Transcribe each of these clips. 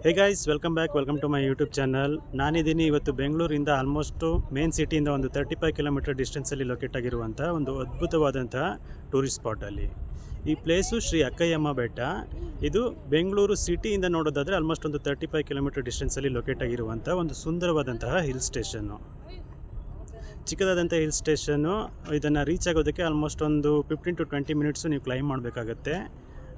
Hey guys, welcome to my YouTube channel. ನಾನಿದ್ದೀನಿ ಇವತ್ತು ಬೆಂಗಳೂರಿಂದ ಆಲ್ಮೋಸ್ಟು ಮೇನ್ ಸಿಟಿಯಿಂದ ಒಂದು 35 ಕಿಲೋಮೀಟರ್ ಡಿಸ್ಟೆನ್ಸಲ್ಲಿ ಲೊಕೇಟ್ ಆಗಿರುವಂಥ ಒಂದು ಅದ್ಭುತವಾದಂತಹ ಟೂರಿಸ್ಟ್ ಸ್ಪಾಟಲ್ಲಿ. ಈ ಪ್ಲೇಸು ಶ್ರೀ ಅಕ್ಕಯ್ಯಮ್ಮ ಬೆಟ್ಟ. ಇದು ಬೆಂಗಳೂರು ಸಿಟಿಯಿಂದ ನೋಡೋದಾದರೆ ಆಲ್ಮೋಸ್ಟ್ ಒಂದು 35 ಕಿಲೋಮೀಟರ್ ಡಿಸ್ಟೆನ್ಸಲ್ಲಿ ಲೊಕೇಟ್ ಆಗಿರುವಂಥ ಒಂದು ಸುಂದರವಾದಂತಹ ಹಿಲ್ ಸ್ಟೇಷನ್ನು. ಚಿಕ್ಕದಾದಂಥ ಹಿಲ್ ಸ್ಟೇಷನ್ನು. ಇದನ್ನು ರೀಚ್ ಆಗೋದಕ್ಕೆ ಆಲ್ಮೋಸ್ಟ್ ಒಂದು 15 to 20 ಮಿನಿಟ್ಸು ನೀವು ಕ್ಲೈಮ್ ಮಾಡಬೇಕಾಗತ್ತೆ.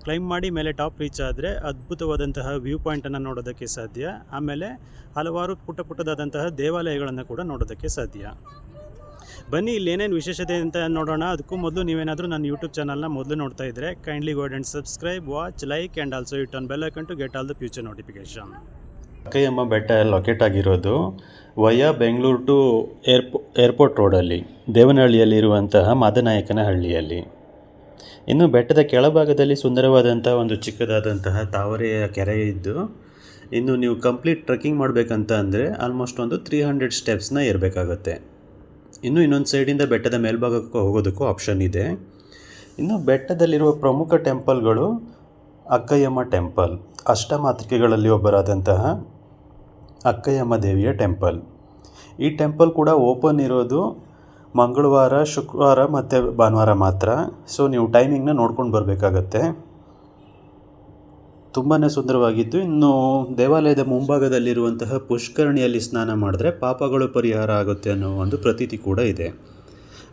ಕ್ಲೈಮ್ ಮಾಡಿ ಮೇಲೆ ಟಾಪ್ ರೀಚ್ ಆದರೆ ಅದ್ಭುತವಾದಂತಹ ವ್ಯೂ ಪಾಯಿಂಟನ್ನು ನೋಡೋದಕ್ಕೆ ಸಾಧ್ಯ. ಆಮೇಲೆ ಹಲವಾರು ಪುಟ್ಟದಾದಂತಹ ದೇವಾಲಯಗಳನ್ನು ಕೂಡ ನೋಡೋದಕ್ಕೆ ಸಾಧ್ಯ. ಬನ್ನಿ, ಇಲ್ಲಿ ಏನೇನು ವಿಶೇಷತೆ ಅಂತ ನೋಡೋಣ. ಅದಕ್ಕೂ ಮೊದಲು ನೀವೇನಾದರೂ ನನ್ನ ಯೂಟ್ಯೂಬ್ ಚಾನಲ್ನ ಮೊದಲು ನೋಡ್ತಾ ಇದ್ದರೆ kindly go and subscribe, watch, like and also hit on bell icon to get all the future notification. Akkayyamma Betta locate ಆಗಿರೋದು ವಯಾ ಬೆಂಗಳೂರು ಟು ಏರ್ಪೋರ್ಟ್ ರೋಡಲ್ಲಿ, ದೇವನಹಳ್ಳಿಯಲ್ಲಿರುವಂತಹ ಮಾದನಾಯಕನಹಳ್ಳಿಯಲ್ಲಿ. ಇನ್ನು ಬೆಟ್ಟದ ಕೆಳಭಾಗದಲ್ಲಿ ಸುಂದರವಾದಂಥ ಒಂದು ಚಿಕ್ಕದಾದಂತಹ ತಾವರೆಯ ಕೆರೆ ಇದ್ದು, ಇನ್ನು ನೀವು ಕಂಪ್ಲೀಟ್ ಟ್ರೆಕ್ಕಿಂಗ್ ಮಾಡಬೇಕಂತ ಅಂದರೆ ಆಲ್ಮೋಸ್ಟ್ ಒಂದು 300 ಸ್ಟೆಪ್ಸ್ನ ಏರಬೇಕಾಗತ್ತೆ. ಇನ್ನು ಇನ್ನೊಂದು ಸೈಡಿಂದ ಬೆಟ್ಟದ ಮೇಲ್ಭಾಗಕ್ಕೆ ಹೋಗೋದಕ್ಕೂ ಆಪ್ಷನ್ ಇದೆ. ಇನ್ನು ಬೆಟ್ಟದಲ್ಲಿರುವ ಪ್ರಮುಖ ಟೆಂಪಲ್ಗಳು ಅಕ್ಕಯ್ಯಮ್ಮ ಟೆಂಪಲ್, ಅಷ್ಟಮಾತೃಕೆಗಳಲ್ಲಿ ಒಬ್ಬರಾದಂತಹ ಅಕ್ಕಯ್ಯಮ್ಮ ದೇವಿಯ ಟೆಂಪಲ್. ಈ ಟೆಂಪಲ್ ಕೂಡ ಓಪನ್ ಇರೋದು ಮಂಗಳವಾರ, ಶುಕ್ರವಾರ ಮತ್ತು ಭಾನುವಾರ ಮಾತ್ರ. ಸೊ ನೀವು ಟೈಮಿಂಗ್ನ ನೋಡ್ಕೊಂಡು ಬರಬೇಕಾಗತ್ತೆ. ತುಂಬಾ ಸುಂದರವಾಗಿದ್ದು, ಇನ್ನು ದೇವಾಲಯದ ಮುಂಭಾಗದಲ್ಲಿರುವಂತಹ ಪುಷ್ಕರಣಿಯಲ್ಲಿ ಸ್ನಾನ ಮಾಡಿದ್ರೆ ಪಾಪಗಳು ಪರಿಹಾರ ಆಗುತ್ತೆ ಅನ್ನೋ ಒಂದು ಪ್ರತೀತಿ ಕೂಡ ಇದೆ.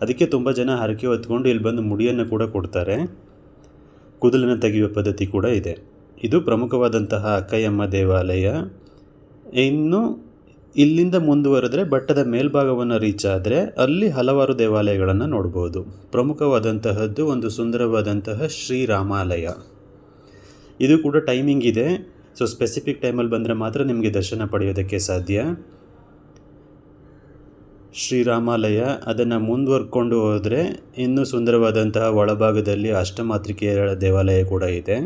ಅದಕ್ಕೆ ತುಂಬ ಜನ ಹರಕೆ ಹೊತ್ಕೊಂಡು ಇಲ್ಲಿ ಬಂದು ಮುಡಿಯನ್ನು ಕೂಡ ಕೊಡ್ತಾರೆ. ಕೂದಲನ್ನು ತೆಗೆಯುವ ಪದ್ಧತಿ ಕೂಡ ಇದೆ. ಇದು ಪ್ರಮುಖವಾದಂತಹ ಅಕ್ಕಯ್ಯಮ್ಮ ದೇವಾಲಯ. ಇನ್ನು ಇಲ್ಲಿಂದ ಮುಂದುವರೆದ್ರೆ ಬೆಟ್ಟದ ಮೇಲ್ಭಾಗವನ್ನು ರೀಚ್ ಆದರೆ ಅಲ್ಲಿ ಹಲವಾರು ದೇವಾಲಯಗಳನ್ನು ನೋಡ್ಬೋದು. ಪ್ರಮುಖವಾದಂತಹದ್ದು ಒಂದು ಸುಂದರವಾದಂತಹ ಶ್ರೀರಾಮಾಲಯ. ಇದು ಕೂಡ ಟೈಮಿಂಗ್ ಇದೆ. ಸೊ ಸ್ಪೆಸಿಫಿಕ್ ಟೈಮಲ್ಲಿ ಬಂದರೆ ಮಾತ್ರ ನಿಮಗೆ ದರ್ಶನ ಪಡೆಯೋದಕ್ಕೆ ಸಾಧ್ಯ. ಶ್ರೀರಾಮಾಲಯ, ಅದನ್ನು ಮುಂದುವರ್ಕೊಂಡು ಹೋದರೆ ಇನ್ನೂ ಸುಂದರವಾದಂತಹ ಒಳಭಾಗದಲ್ಲಿ ಅಷ್ಟಮಾತೃಕೆಯರ ದೇವಾಲಯ ಕೂಡ ಇದೆ.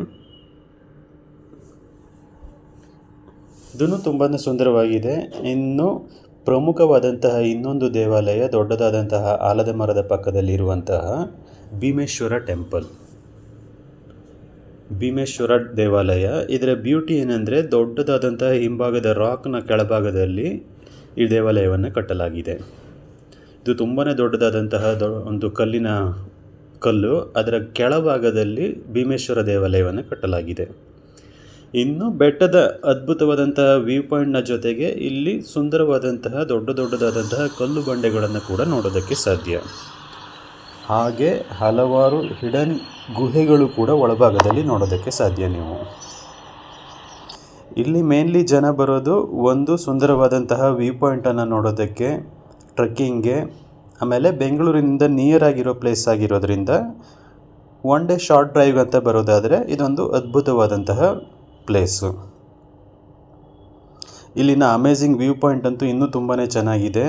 ಇದೂ ತುಂಬಾ ಸುಂದರವಾಗಿದೆ. ಇನ್ನು ಪ್ರಮುಖವಾದಂತಹ ಇನ್ನೊಂದು ದೇವಾಲಯ ದೊಡ್ಡದಾದಂತಹ ಆಲದ ಮರದ ಪಕ್ಕದಲ್ಲಿರುವಂತಹ ಭೀಮೇಶ್ವರ ಟೆಂಪಲ್, ಭೀಮೇಶ್ವರ ದೇವಾಲಯ. ಇದರ ಬ್ಯೂಟಿ ಏನಂದರೆ, ದೊಡ್ಡದಾದಂತಹ ಹಿಂಭಾಗದ ರಾಕ್ನ ಕೆಳಭಾಗದಲ್ಲಿ ಈ ದೇವಾಲಯವನ್ನು ಕಟ್ಟಲಾಗಿದೆ. ಇದು ತುಂಬಾ ದೊಡ್ಡದಾದಂತಹ ಒಂದು ಕಲ್ಲು. ಅದರ ಕೆಳಭಾಗದಲ್ಲಿ ಭೀಮೇಶ್ವರ ದೇವಾಲಯವನ್ನು ಕಟ್ಟಲಾಗಿದೆ. ಇನ್ನು ಬೆಟ್ಟದ ಅದ್ಭುತವಾದಂತಹ ವ್ಯೂ ಪಾಯಿಂಟ್ನ ಜೊತೆಗೆ ಇಲ್ಲಿ ಸುಂದರವಾದಂತಹ ದೊಡ್ಡದಾದಂತಹ ಕಲ್ಲು ಬಂಡೆಗಳನ್ನು ಕೂಡ ನೋಡೋದಕ್ಕೆ ಸಾಧ್ಯ. ಹಾಗೆ ಹಲವಾರು ಹಿಡನ್ ಗುಹೆಗಳು ಕೂಡ ಒಳಭಾಗದಲ್ಲಿ ನೋಡೋದಕ್ಕೆ ಸಾಧ್ಯ. ನೀವು ಇಲ್ಲಿ ಮೇನ್ಲಿ ಜನ ಬರೋದು ಒಂದು ಸುಂದರವಾದಂತಹ ವ್ಯೂ ಪಾಯಿಂಟನ್ನು ನೋಡೋದಕ್ಕೆ, ಟ್ರೆಕ್ಕಿಂಗ್ಗೆ. ಆಮೇಲೆ ಬೆಂಗಳೂರಿನಿಂದ ನಿಯರ್ ಆಗಿರೋ ಪ್ಲೇಸ್ ಆಗಿರೋದ್ರಿಂದ ಒನ್ ಡೇ ಶಾರ್ಟ್ ಡ್ರೈವ್ ಅಂತ ಬರೋದಾದರೆ ಇದೊಂದು ಅದ್ಭುತವಾದಂತಹ ಪ್ಲೇಸು. ಇಲ್ಲಿನ ಅಮೇಝಿಂಗ್ ವ್ಯೂ ಪಾಯಿಂಟ್ ಅಂತೂ ಇನ್ನೂ ತುಂಬಾ ಚೆನ್ನಾಗಿದೆ.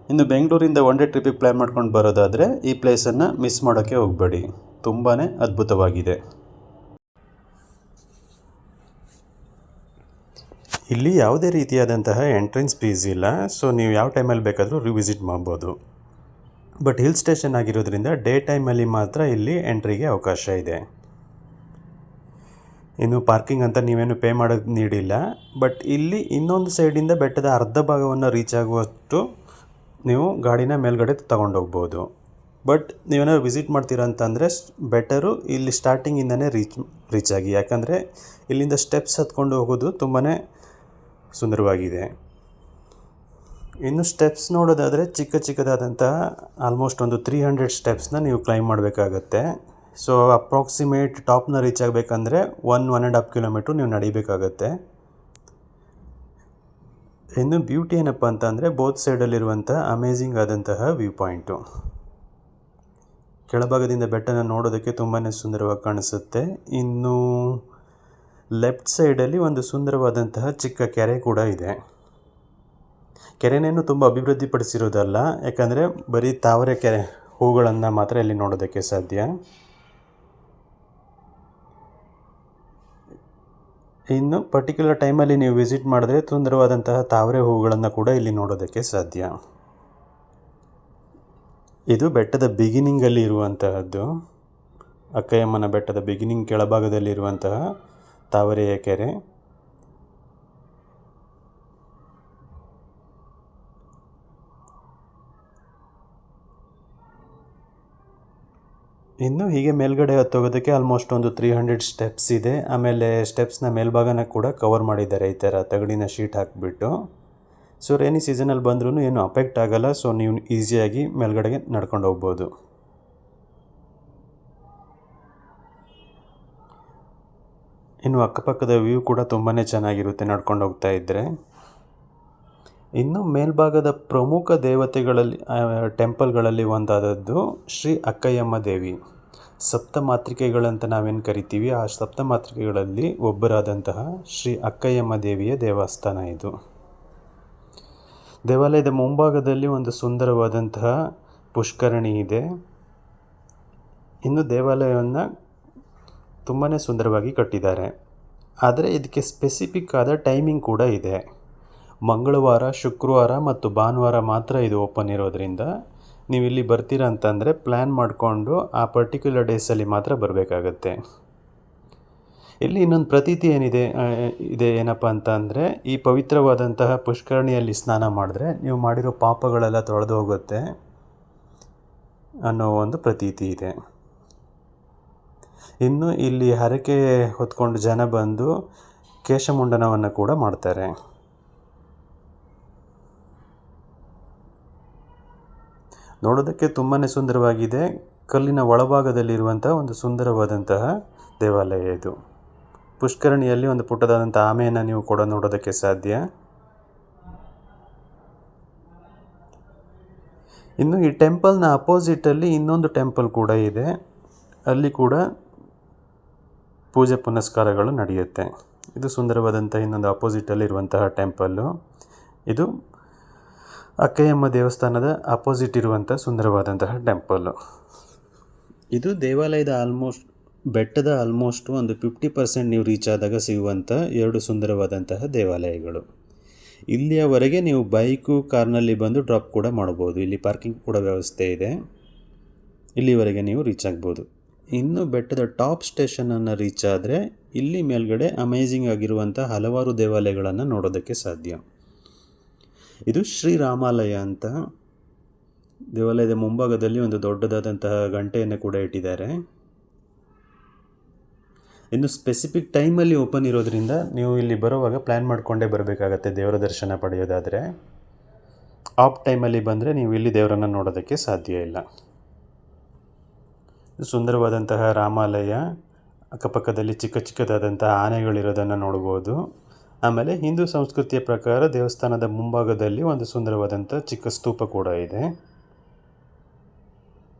ಇನ್ನು ಬೆಂಗಳೂರಿಂದ ಒನ್ ಡೇ ಟ್ರಿಪ್ಪಿಗೆ ಪ್ಲ್ಯಾನ್ ಮಾಡ್ಕೊಂಡು ಬರೋದಾದರೆ ಈ ಪ್ಲೇಸನ್ನು ಮಿಸ್ ಮಾಡೋಕ್ಕೆ ಹೋಗಬೇಡಿ. ತುಂಬಾ ಅದ್ಭುತವಾಗಿದೆ. ಇಲ್ಲಿ ಯಾವುದೇ ರೀತಿಯಾದಂತಹ ಎಂಟ್ರೆನ್ಸ್ ಫೀಸ್ ಇಲ್ಲ. ಸೊ ನೀವು ಯಾವ ಟೈಮಲ್ಲಿ ಬೇಕಾದರೂ ರಿವಿಸಿಟ್ ಮಾಡ್ಬೋದು. ಬಟ್ ಹಿಲ್ ಸ್ಟೇಷನ್ ಆಗಿರೋದ್ರಿಂದ ಡೇ ಟೈಮಲ್ಲಿ ಮಾತ್ರ ಇಲ್ಲಿ ಎಂಟ್ರಿಗೆ ಅವಕಾಶ ಇದೆ. ಇನ್ನು ಪಾರ್ಕಿಂಗ್ ಅಂತ ನೀವೇನು ಪೇ ಮಾಡೋದು ನೀಡಿಲ್ಲ. ಬಟ್ ಇಲ್ಲಿ ಇನ್ನೊಂದು ಸೈಡಿಂದ ಬೆಟ್ಟದ ಅರ್ಧ ಭಾಗವನ್ನು ರೀಚ್ ಆಗುವಷ್ಟು ನೀವು ಗಾಡಿನ ಮೇಲ್ಗಡೆ ತಗೊಂಡೋಗ್ಬೋದು. ಬಟ್ ನೀವೇನಾದ್ರು ವಿಸಿಟ್ ಮಾಡ್ತೀರಾ ಅಂತಂದರೆ ಬೆಟರು ಇಲ್ಲಿ ಸ್ಟಾರ್ಟಿಂಗಿಂದನೇ ರೀಚ್ ಆಗಿ. ಯಾಕಂದರೆ ಇಲ್ಲಿಂದ ಸ್ಟೆಪ್ಸ್ ಹತ್ಕೊಂಡು ಹೋಗೋದು ತುಂಬಾ ಸುಂದರವಾಗಿದೆ. ಇನ್ನು ಸ್ಟೆಪ್ಸ್ ನೋಡೋದಾದರೆ ಚಿಕ್ಕದಾದಂತಹ ಆಲ್ಮೋಸ್ಟ್ ಒಂದು 300 ಸ್ಟೆಪ್ಸ್ನ ನೀವು ಕ್ಲೈಮ್ ಮಾಡಬೇಕಾಗತ್ತೆ. ಸೊ ಅಪ್ರಾಕ್ಸಿಮೇಟ್ ಟಾಪ್ನ ರೀಚ್ ಆಗಬೇಕಂದ್ರೆ 1.5 ಕಿಲೋಮೀಟ್ರ್ ನೀವು ನಡಿಬೇಕಾಗತ್ತೆ. ಇನ್ನು ಬ್ಯೂಟಿ ಏನಪ್ಪ ಅಂತ ಅಂದರೆ ಬೋತ್ ಸೈಡಲ್ಲಿರುವಂಥ ಅಮೇಝಿಂಗ್ ಆದಂತಹ ವ್ಯೂ ಪಾಯಿಂಟು. ಕೆಳಭಾಗದಿಂದ ಬೆಟ್ಟನ ನೋಡೋದಕ್ಕೆ ತುಂಬಾ ಸುಂದರವಾಗಿ ಕಾಣಿಸುತ್ತೆ. ಇನ್ನು ಲೆಫ್ಟ್ ಸೈಡಲ್ಲಿ ಒಂದು ಸುಂದರವಾದಂತಹ ಚಿಕ್ಕ ಕೆರೆ ಕೂಡ ಇದೆ. ಕೆರೆನೇನು ತುಂಬ ಅಭಿವೃದ್ಧಿಪಡಿಸಿರೋದಲ್ಲ, ಯಾಕಂದರೆ ಬರೀ ತಾವರೆ ಕೆರೆ ಹೂಗಳನ್ನು ಮಾತ್ರ ಇಲ್ಲಿ ನೋಡೋದಕ್ಕೆ ಸಾಧ್ಯ. ಇನ್ನು ಪರ್ಟಿಕ್ಯುಲರ್ ಟೈಮಲ್ಲಿ ನೀವು ವಿಸಿಟ್ ಮಾಡಿದ್ರೆ ಸುಂದರವಾದಂತಹ ತಾವರೆ ಹೂಗಳನ್ನು ಕೂಡ ಇಲ್ಲಿ ನೋಡೋದಕ್ಕೆ ಸಾಧ್ಯ. ಇದು ಬೆಟ್ಟದ ಬಿಗಿನಿಂಗಲ್ಲಿ ಇರುವಂತಹದ್ದು. ಅಕ್ಕಯ್ಯಮ್ಮನ ಬೆಟ್ಟದ ಬಿಗಿನಿಂಗ್ ಕೆಳಭಾಗದಲ್ಲಿರುವಂತಹ ತಾವರೆಯ ಕೆರೆ. ಇನ್ನು ಹೀಗೆ ಮೇಲ್ಗಡೆ ಹತ್ತೋಗೋದಕ್ಕೆ ಆಲ್ಮೋಸ್ಟ್ ಒಂದು 300 ಸ್ಟೆಪ್ಸ್ ಇದೆ. ಆಮೇಲೆ ಸ್ಟೆಪ್ಸ್ನ ಮೇಲ್ಭಾಗನ ಕೂಡ ಕವರ್ ಮಾಡಿದ್ದಾರೆ ಈ ಥರ ತಗಡಿನ ಶೀಟ್ ಹಾಕಿಬಿಟ್ಟು. ಸೊ ರೈನಿ ಸೀಸನಲ್ಲಿ ಬಂದ್ರೂ ಏನು ಅಫೆಕ್ಟ್ ಆಗಲ್ಲ. ಸೊ ನೀವು ಈಸಿಯಾಗಿ ಮೇಲ್ಗಡೆಗೆ ನಡ್ಕೊಂಡು ಹೋಗ್ಬೋದು. ಇನ್ನು ಅಕ್ಕಪಕ್ಕದ ವ್ಯೂ ಕೂಡ ತುಂಬಾ ಚೆನ್ನಾಗಿರುತ್ತೆ ನಡ್ಕೊಂಡು ಹೋಗ್ತಾ ಇದ್ದರೆ. ಇನ್ನು ಮೇಲ್ಭಾಗದ ಪ್ರಮುಖ ದೇವತೆಗಳಲ್ಲಿ ಟೆಂಪಲ್ಗಳಲ್ಲಿ ಒಂದಾದದ್ದು ಶ್ರೀ ಅಕ್ಕಯ್ಯಮ್ಮ ದೇವಿ. ಸಪ್ತಮಾತೃಕೆಗಳಂತ ನಾವೇನು ಕರಿತೀವಿ, ಆ ಸಪ್ತಮಾತೃಕೆಗಳಲ್ಲಿ ಒಬ್ಬರಾದಂತಹ ಶ್ರೀ ಅಕ್ಕಯ್ಯಮ್ಮ ದೇವಿಯ ದೇವಸ್ಥಾನ ಇದು. ದೇವಾಲಯದ ಮುಂಭಾಗದಲ್ಲಿ ಒಂದು ಸುಂದರವಾದಂತಹ ಪುಷ್ಕರಣಿ ಇದೆ. ಇನ್ನು ದೇವಾಲಯವನ್ನು ತುಂಬಾ ಸುಂದರವಾಗಿ ಕಟ್ಟಿದ್ದಾರೆ. ಆದರೆ ಇದಕ್ಕೆ ಸ್ಪೆಸಿಫಿಕ್ ಆದ ಟೈಮಿಂಗ್ ಕೂಡ ಇದೆ. ಮಂಗಳವಾರ, ಶುಕ್ರವಾರ ಮತ್ತು ಭಾನುವಾರ ಮಾತ್ರ ಇದು ಓಪನ್ ಇರೋದ್ರಿಂದ ನೀವು ಇಲ್ಲಿ ಬರ್ತೀರಾ ಅಂತಂದರೆ ಪ್ಲ್ಯಾನ್ ಮಾಡಿಕೊಂಡು ಆ ಪರ್ಟಿಕ್ಯುಲರ್ ಡೇಸಲ್ಲಿ ಮಾತ್ರ ಬರಬೇಕಾಗತ್ತೆ. ಇಲ್ಲಿ ಇನ್ನೊಂದು ಪ್ರತೀತಿ ಏನಪ್ಪ ಅಂತ ಅಂದರೆ, ಈ ಪವಿತ್ರವಾದಂತಹ ಪುಷ್ಕರಣಿಯಲ್ಲಿ ಸ್ನಾನ ಮಾಡಿದ್ರೆ ನೀವು ಮಾಡಿರೋ ಪಾಪಗಳೆಲ್ಲ ತೊಳೆದು ಹೋಗುತ್ತೆ ಅನ್ನೋ ಒಂದು ಪ್ರತೀತಿ ಇದೆ. ಇನ್ನು ಇಲ್ಲಿ ಹರಕೆ ಹೊತ್ಕೊಂಡು ಜನ ಬಂದು ಕೇಶಮುಂಡನವನ್ನು ಕೂಡ ಮಾಡ್ತಾರೆ. ನೋಡೋದಕ್ಕೆ ತುಂಬಾ ಸುಂದರವಾಗಿದೆ. ಕಲ್ಲಿನ ಒಳಭಾಗದಲ್ಲಿರುವಂಥ ಒಂದು ಸುಂದರವಾದಂತಹ ದೇವಾಲಯ ಇದು. ಪುಷ್ಕರಣಿಯಲ್ಲಿ ಒಂದು ಪುಟ್ಟದಾದಂಥ ಆಮೆಯನ್ನು ನೀವು ಕೂಡ ನೋಡೋದಕ್ಕೆ ಸಾಧ್ಯ. ಇನ್ನು ಈ ಟೆಂಪಲ್ನ ಅಪೋಸಿಟಲ್ಲಿ ಇನ್ನೊಂದು ಟೆಂಪಲ್ ಕೂಡ ಇದೆ. ಅಲ್ಲಿ ಕೂಡ ಪೂಜೆ ಪುನಸ್ಕಾರಗಳು ನಡೆಯುತ್ತೆ. ಇದು ಸುಂದರವಾದಂಥ ಇನ್ನೊಂದು ಅಪೋಸಿಟಲ್ಲಿರುವಂತಹ ಟೆಂಪಲ್ಲು. ಇದು ಅಕ್ಕಯ್ಯಮ್ಮ ದೇವಸ್ಥಾನದ ಅಪೋಸಿಟ್ ಇರುವಂಥ ಸುಂದರವಾದಂತಹ ಟೆಂಪಲ್ಲು. ಇದು ದೇವಾಲಯದ ಬೆಟ್ಟದ ಆಲ್ಮೋಸ್ಟ್ ಒಂದು 50% ನೀವು ರೀಚ್ ಆದಾಗ ಸಿಗುವಂಥ 2 ಸುಂದರವಾದಂತಹ ದೇವಾಲಯಗಳು. ಇಲ್ಲಿಯವರೆಗೆ ನೀವು ಬೈಕು, ಕಾರ್ನಲ್ಲಿ ಬಂದು ಡ್ರಾಪ್ ಕೂಡ ಮಾಡ್ಬೋದು. ಇಲ್ಲಿ ಪಾರ್ಕಿಂಗ್ ಕೂಡ ವ್ಯವಸ್ಥೆ ಇದೆ. ಇಲ್ಲಿವರೆಗೆ ನೀವು ರೀಚ್ ಆಗ್ಬೋದು. ಇನ್ನು ಬೆಟ್ಟದ ಟಾಪ್ ಸ್ಟೇಷನನ್ನು ರೀಚ್ ಆದರೆ ಇಲ್ಲಿ ಮೇಲ್ಗಡೆ ಅಮೇಝಿಂಗ್ ಆಗಿರುವಂಥ ಹಲವಾರು ದೇವಾಲಯಗಳನ್ನು ನೋಡೋದಕ್ಕೆ ಸಾಧ್ಯ. ಇದು ಶ್ರೀರಾಮಾಲಯ ಅಂತ. ದೇವಾಲಯದ ಮುಂಭಾಗದಲ್ಲಿ ಒಂದು ದೊಡ್ಡದಾದಂತಹ ಗಂಟೆಯನ್ನು ಕೂಡ ಇಟ್ಟಿದ್ದಾರೆ. ಇನ್ನು ಸ್ಪೆಸಿಫಿಕ್ ಟೈಮಲ್ಲಿ ಓಪನ್ ಇರೋದ್ರಿಂದ ನೀವು ಇಲ್ಲಿ ಬರುವಾಗ ಪ್ಲ್ಯಾನ್ ಮಾಡಿಕೊಂಡೇ ಬರಬೇಕಾಗತ್ತೆ. ದೇವರ ದರ್ಶನ ಪಡೆಯೋದಾದರೆ ಆಫ್ ಟೈಮಲ್ಲಿ ಬಂದರೆ ನೀವು ಇಲ್ಲಿ ದೇವರನ್ನು ನೋಡೋದಕ್ಕೆ ಸಾಧ್ಯ ಇಲ್ಲ. ಸುಂದರವಾದಂತಹ ರಾಮಾಲಯ, ಅಕ್ಕಪಕ್ಕದಲ್ಲಿ ಚಿಕ್ಕ ಚಿಕ್ಕದಾದಂತಹ ಆನೆಗಳಿರೋದನ್ನು ನೋಡ್ಬೋದು. ಆಮೇಲೆ ಹಿಂದೂ ಸಂಸ್ಕೃತಿಯ ಪ್ರಕಾರ ದೇವಸ್ಥಾನದ ಮುಂಭಾಗದಲ್ಲಿ ಒಂದು ಸುಂದರವಾದಂಥ ಚಿಕ್ಕ ಸ್ತೂಪ ಕೂಡ ಇದೆ.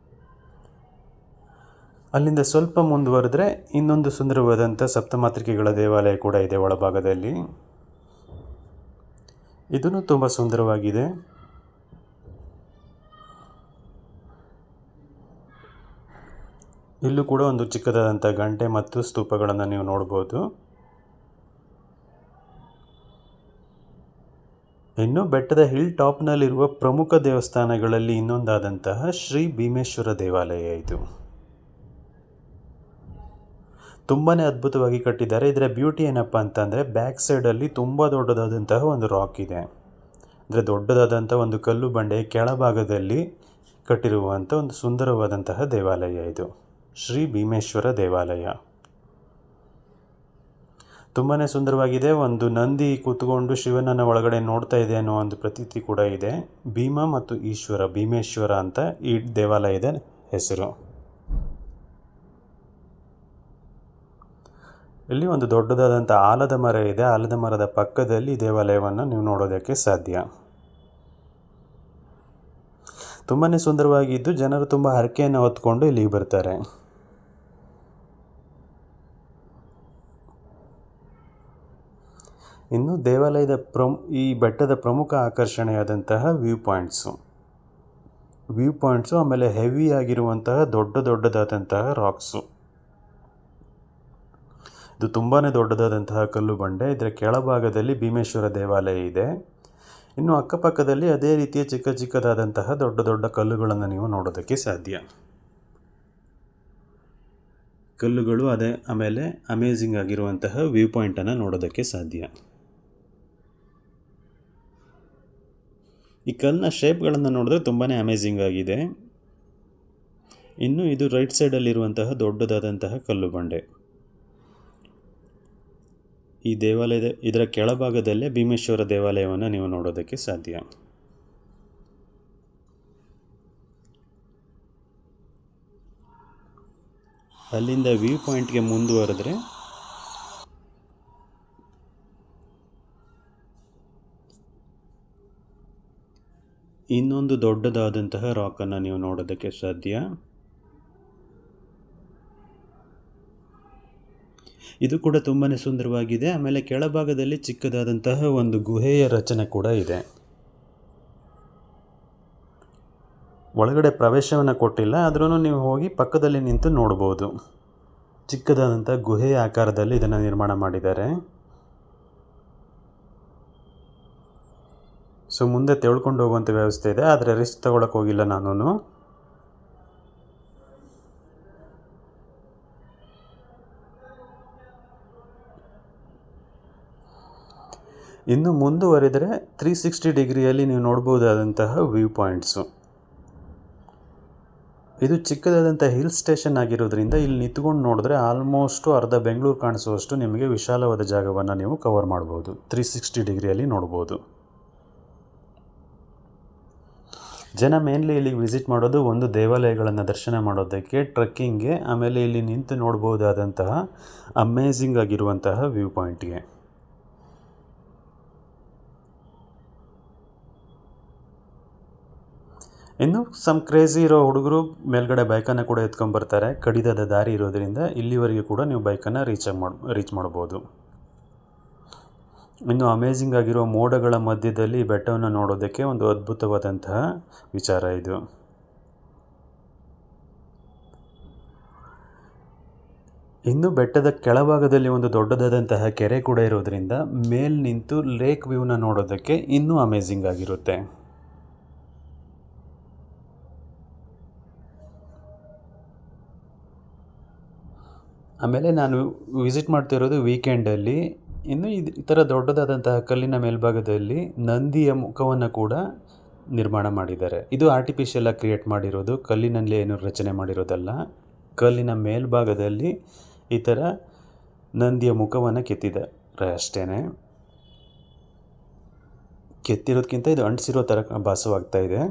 ಅಲ್ಲಿಂದ ಸ್ವಲ್ಪ ಮುಂದುವರೆದ್ರೆ ಇನ್ನೊಂದು ಸುಂದರವಾದಂಥ ಸಪ್ತಮಾತೃಕೆಗಳ ದೇವಾಲಯ ಕೂಡ ಇದೆ ಒಳಭಾಗದಲ್ಲಿ. ಇದೂ ತುಂಬ ಸುಂದರವಾಗಿದೆ. ಇಲ್ಲೂ ಕೂಡ ಒಂದು ಚಿಕ್ಕದಾದಂಥ ಗಂಟೆ ಮತ್ತು ಸ್ತೂಪಗಳನ್ನು ನೀವು ನೋಡ್ಬೋದು. ಇನ್ನು ಬೆಟ್ಟದ ಹಿಲ್ ಟಾಪ್ನಲ್ಲಿರುವ ಪ್ರಮುಖ ದೇವಸ್ಥಾನಗಳಲ್ಲಿ ಇನ್ನೊಂದಾದಂತಹ ಶ್ರೀ ಭೀಮೇಶ್ವರ ದೇವಾಲಯ ಇದು. ತುಂಬಾ ಅದ್ಭುತವಾಗಿ ಕಟ್ಟಿದ್ದಾರೆ. ಇದರ ಬ್ಯೂಟಿ ಏನಪ್ಪ ಅಂತಂದರೆ, ಬ್ಯಾಕ್ ಸೈಡಲ್ಲಿ ತುಂಬ ದೊಡ್ಡದಾದಂತಹ ಒಂದು ರಾಕ್ ಇದೆ. ಅಂದರೆ ದೊಡ್ಡದಾದಂಥ ಒಂದು ಕಲ್ಲು ಬಂಡೆಯ ಕೆಳಭಾಗದಲ್ಲಿ ಕಟ್ಟಿರುವಂಥ ಒಂದು ಸುಂದರವಾದಂತಹ ದೇವಾಲಯ ಇದು ಶ್ರೀ ಭೀಮೇಶ್ವರ ದೇವಾಲಯ. ತುಂಬಾ ಸುಂದರವಾಗಿದೆ. ಒಂದು ನಂದಿ ಕೂತ್ಕೊಂಡು ಶಿವನನ್ನು ಒಳಗಡೆ ನೋಡ್ತಾ ಇದೆ ಅನ್ನೋ ಒಂದು ಪ್ರತೀತಿ ಕೂಡ ಇದೆ. ಭೀಮ ಮತ್ತು ಈಶ್ವರ, ಭೀಮೇಶ್ವರ ಅಂತ ಈ ದೇವಾಲಯದ ಹೆಸರು. ಇಲ್ಲಿ ಒಂದು ದೊಡ್ಡದಾದಂಥ ಆಲದ ಮರ ಇದೆ. ಆಲದ ಮರದ ಪಕ್ಕದಲ್ಲಿ ದೇವಾಲಯವನ್ನು ನೀವು ನೋಡೋದಕ್ಕೆ ಸಾಧ್ಯ. ತುಂಬಾ ಸುಂದರವಾಗಿದ್ದು ಜನರು ತುಂಬ ಹರಕೆಯನ್ನು ಹೊತ್ಕೊಂಡು ಇಲ್ಲಿಗೆ ಬರ್ತಾರೆ. ಇನ್ನು ದೇವಾಲಯದ ಈ ಬೆಟ್ಟದ ಪ್ರಮುಖ ಆಕರ್ಷಣೆಯಾದಂತಹ ವ್ಯೂ ಪಾಯಿಂಟ್ಸು ಆಮೇಲೆ ಹೆವಿ ಆಗಿರುವಂತಹ ದೊಡ್ಡದಾದಂತಹ ರಾಕ್ಸು. ಇದು ತುಂಬಾ ದೊಡ್ಡದಾದಂತಹ ಕಲ್ಲು ಬಂಡೆ. ಇದರ ಕೆಳಭಾಗದಲ್ಲಿ ಭೀಮೇಶ್ವರ ದೇವಾಲಯ ಇದೆ. ಇನ್ನು ಅಕ್ಕಪಕ್ಕದಲ್ಲಿ ಅದೇ ರೀತಿಯ ಚಿಕ್ಕದಾದಂತಹ ದೊಡ್ಡ ಕಲ್ಲುಗಳನ್ನು ನೀವು ನೋಡೋದಕ್ಕೆ ಸಾಧ್ಯ. ಕಲ್ಲುಗಳು ಆಮೇಲೆ ಅಮೇಝಿಂಗ್ ಆಗಿರುವಂತಹ ವ್ಯೂ ಪಾಯಿಂಟನ್ನು ನೋಡೋದಕ್ಕೆ ಸಾಧ್ಯ. ಈ ಕಲ್ಲಿನ ಶೇಪ್ಗಳನ್ನು ನೋಡಿದ್ರೆ ತುಂಬಾ ಅಮೇಝಿಂಗ್ ಆಗಿದೆ. ಇನ್ನು ಇದು ರೈಟ್ ಸೈಡಲ್ಲಿರುವಂತಹ ದೊಡ್ಡದಾದಂತಹ ಕಲ್ಲು ಬಂಡೆ. ಈ ಇದರ ಕೆಳಭಾಗದಲ್ಲೇ ಭೀಮೇಶ್ವರ ದೇವಾಲಯವನ್ನು ನೀವು ನೋಡೋದಕ್ಕೆ ಸಾಧ್ಯ. ಅಲ್ಲಿಂದ ವ್ಯೂ ಪಾಯಿಂಟ್ಗೆ ಮುಂದುವರೆದ್ರೆ ಇನ್ನೊಂದು ದೊಡ್ಡದಾದಂತಹ ರಾಕನ್ನು ನೀವು ನೋಡೋದಕ್ಕೆ ಸಾಧ್ಯ. ಇದು ಕೂಡ ತುಂಬಾ ಸುಂದರವಾಗಿದೆ. ಆಮೇಲೆ ಕೆಳಭಾಗದಲ್ಲಿ ಚಿಕ್ಕದಾದಂತಹ ಒಂದು ಗುಹೆಯ ರಚನೆ ಕೂಡ ಇದೆ. ಒಳಗಡೆ ಪ್ರವೇಶವನ್ನು ಕೊಟ್ಟಿಲ್ಲ, ಆದ್ರೂ ನೀವು ಹೋಗಿ ಪಕ್ಕದಲ್ಲಿ ನಿಂತು ನೋಡ್ಬೋದು. ಚಿಕ್ಕದಾದಂಥ ಗುಹೆಯ ಆಕಾರದಲ್ಲಿ ಇದನ್ನು ನಿರ್ಮಾಣ ಮಾಡಿದ್ದಾರೆ. ಸೊ ಮುಂದೆ ತೆಳ್ಕೊಂಡು ಹೋಗುವಂಥ ವ್ಯವಸ್ಥೆ ಇದೆ, ಆದರೆ ರಿಸ್ಕ್ ತಗೊಳಕ್ಕೆ ಹೋಗಿಲ್ಲ ನಾನು. ಇನ್ನು ಮುಂದುವರೆದರೆ 360 ಡಿಗ್ರಿಯಲ್ಲಿ ನೀವು ನೋಡ್ಬೋದಾದಂತಹ ವ್ಯೂ ಪಾಯಿಂಟ್ಸು. ಇದು ಚಿಕ್ಕದಾದಂಥ ಹಿಲ್ ಸ್ಟೇಷನ್ ಆಗಿರೋದ್ರಿಂದ ಇಲ್ಲಿ ನಿಂತ್ಕೊಂಡು ನೋಡಿದ್ರೆ ಆಲ್ಮೋಸ್ಟು ಅರ್ಧ ಬೆಂಗಳೂರು ಕಾಣಿಸುವಷ್ಟು ನಿಮಗೆ ವಿಶಾಲವಾದ ಜಾಗವನ್ನು ನೀವು ಕವರ್ ಮಾಡ್ಬೋದು. 360 ಡಿಗ್ರಿಯಲ್ಲಿ ನೋಡ್ಬೋದು. ಜನ ಮೇನ್ಲಿ ಇಲ್ಲಿಗೆ ವಿಸಿಟ್ ಮಾಡೋದು ಒಂದು ದೇವಾಲಯಗಳನ್ನು ದರ್ಶನ ಮಾಡೋದಕ್ಕೆ, ಟ್ರೆಕ್ಕಿಂಗ್ಗೆ, ಆಮೇಲೆ ಇಲ್ಲಿ ನಿಂತು ನೋಡ್ಬೋದಾದಂತಹ ಅಮೇಝಿಂಗ್ ಆಗಿರುವಂತಹ ವ್ಯೂ ಪಾಯಿಂಟ್ಗೆ. ಇನ್ನು ಸಮ್ ಕ್ರೇಜಿ ಇರೋ ಹುಡುಗರು ಮೇಲ್ಗಡೆ ಬೈಕನ್ನು ಕೂಡ ಎತ್ಕೊಂಡ್ಬರ್ತಾರೆ. ಕಡಿದಾದ ದಾರಿ ಇರೋದರಿಂದ ಇಲ್ಲಿವರೆಗೆ ಕೂಡ ನೀವು ಬೈಕನ್ನು ರೀಚ್ ಮಾಡ್ಬೋದು. ಇನ್ನು ಅಮೇಝಿಂಗ್ ಆಗಿರೋ ಮೋಡಗಳ ಮಧ್ಯದಲ್ಲಿ ಬೆಟ್ಟವನ್ನು ನೋಡೋದಕ್ಕೆ ಒಂದು ಅದ್ಭುತವಾದಂತಹ ವಿಚಾರ ಇದು. ಇನ್ನು ಬೆಟ್ಟದ ಕೆಳಭಾಗದಲ್ಲಿ ಒಂದು ದೊಡ್ಡದಾದಂತಹ ಕೆರೆ ಕೂಡ ಇರೋದರಿಂದ ಮೇಲ್ ನಿಂತು ಲೇಕ್ ವ್ಯೂನ ನೋಡೋದಕ್ಕೆ ಇನ್ನೂ ಅಮೇಝಿಂಗ್ ಆಗಿರುತ್ತೆ. ಆಮೇಲೆ ನಾನು ವಿಸಿಟ್ ಮಾಡ್ತಿರೋದು ವೀಕೆಂಡಲ್ಲಿ. ಇನ್ನು ಈ ಥರ ದೊಡ್ಡದಾದಂತಹ ಕಲ್ಲಿನ ಮೇಲ್ಭಾಗದಲ್ಲಿ ನಂದಿಯ ಮುಖವನ್ನು ಕೂಡ ನಿರ್ಮಾಣ ಮಾಡಿದ್ದಾರೆ. ಇದು ಆರ್ಟಿಫಿಷಿಯಲಾಗಿ ಕ್ರಿಯೇಟ್ ಮಾಡಿರೋದು, ಕಲ್ಲಿನಲ್ಲಿ ಏನು ರಚನೆ ಮಾಡಿರೋದಲ್ಲ. ಕಲ್ಲಿನ ಮೇಲ್ಭಾಗದಲ್ಲಿ ಈ ಥರ ನಂದಿಯ ಮುಖವನ್ನು ಕೆತ್ತಿದ್ದಾರೆ ಅಷ್ಟೇ. ಕೆತ್ತಿರೋದಕ್ಕಿಂತ ಇದು ಅಂಟಿಸಿರೋ ಥರ ಭಾಸವಾಗ್ತಾ ಇದೆ.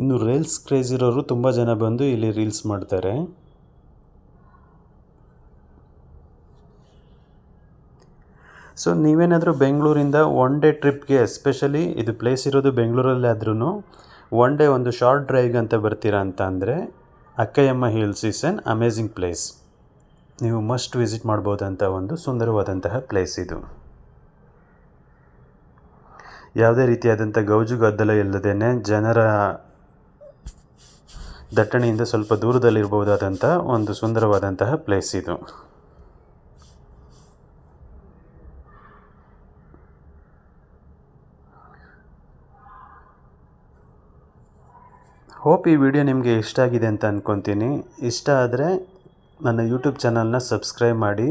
ಇನ್ನು ರೀಲ್ಸ್ ಕ್ರೇಜ್ ಇರೋರು ತುಂಬ ಜನ ಬಂದು ಇಲ್ಲಿ ರೀಲ್ಸ್ ಮಾಡ್ತಾರೆ. ಸೊ ನೀವೇನಾದರೂ ಬೆಂಗಳೂರಿಂದ ಒನ್ ಡೇ ಟ್ರಿಪ್ಗೆ, ಎಸ್ಪೆಷಲಿ ಇದು ಪ್ಲೇಸ್ ಇರೋದು ಬೆಂಗಳೂರಲ್ಲೇ ಆದ್ರೂ ಒನ್ ಡೇ ಒಂದು ಶಾರ್ಟ್ ಡ್ರೈವ್ಗೆ ಅಂತ ಬರ್ತೀರಾ ಅಂತ ಅಂದರೆ Akkayyamma hills is on amazing place. ನೀವು ಮಸ್ಟ್ ವಿಸಿಟ್ ಮಾಡ್ಬೋದಂಥ ಒಂದು ಸುಂದರವಾದಂತಹ ಪ್ಲೇಸ್ ಇದು. ಯಾವುದೇ ರೀತಿಯಾದಂಥ ಗೌಜು ಗದ್ದಲ ಇಲ್ಲದೇನೆ ಜನರ ದಟ್ಟಣೆಯಿಂದ ಸ್ವಲ್ಪ ದೂರದಲ್ಲಿರ್ಬೋದಾದಂಥ ಒಂದು ಸುಂದರವಾದಂತಹ ಪ್ಲೇಸ್ ಇದು. ಹೋಪ್ ಈ ವಿಡಿಯೋ ನಿಮಗೆ ಇಷ್ಟ ಆಗಿದೆ ಅಂತ ಅಂದ್ಕೊತೀನಿ. ಇಷ್ಟ ಆದರೆ ನನ್ನ ಯೂಟ್ಯೂಬ್ ಚಾನಲ್ನ ಸಬ್ಸ್ಕ್ರೈಬ್ ಮಾಡಿ.